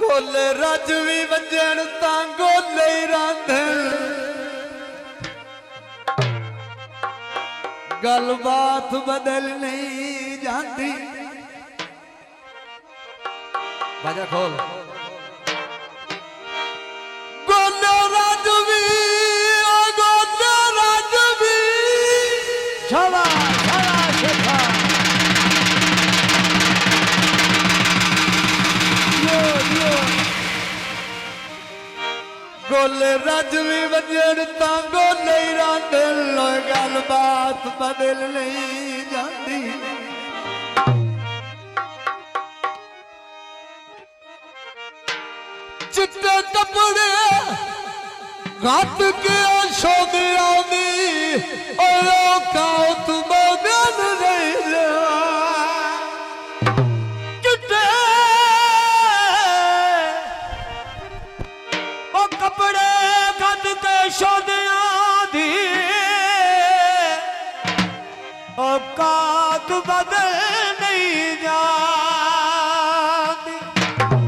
गोले रजवी वजन तांगो ले रांधन गल बात बदल नहीं जाती। बाजा खोल। गोले रजवी छला छला शेखा गोले रजवी वजन तांगो नहीं रांधन गल बात बदल नहीं जाती। चिट्टे कपड़े घाट के शोदे आदि और काउत बदल नहीं चिट्टे ओ कपड़े घाट के शोदे आदि और काउत बदल नहीं जाती।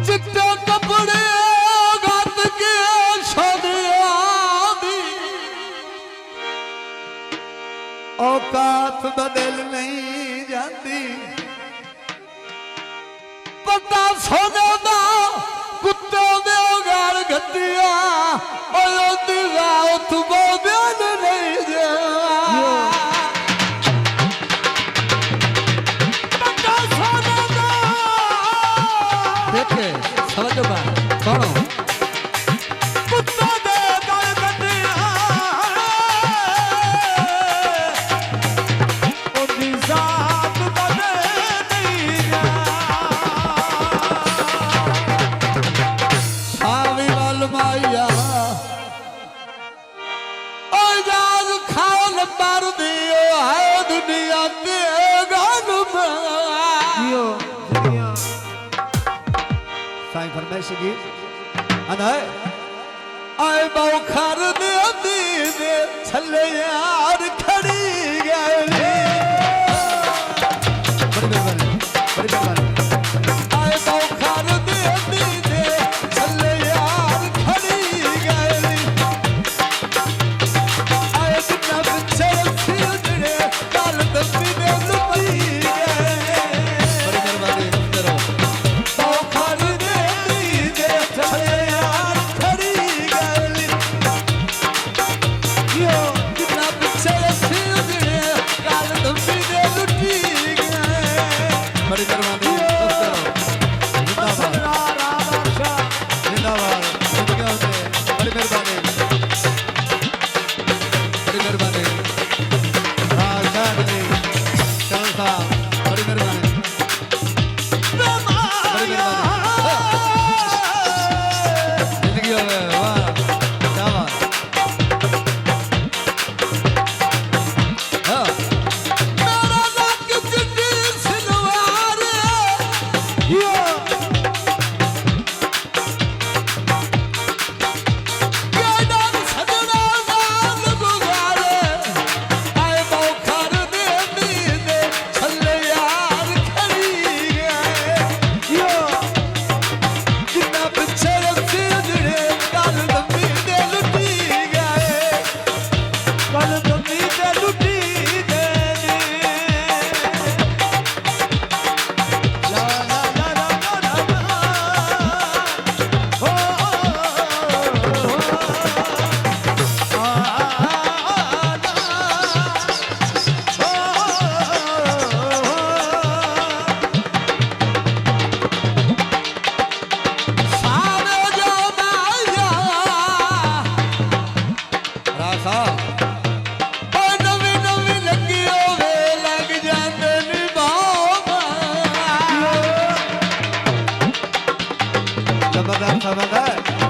चिट्टे कपड़े औकात बदल नहीं जाती। पता सोने दा कुत्ते दे गाल गड्डिया और दिगाओ तू बदल नहीं जा। पता सोने दा देखे समझो बात सुनो कुत्ते दे गाल गड्डिया माया और जाग खाल मार दियो है दुनिया के गान में साईं फरमाइश की अनाए आए बाऊ खार दे दे छले यार खड़ी गई बड़ी मेहरबानी आए बाऊ खार दे दे छले Come on,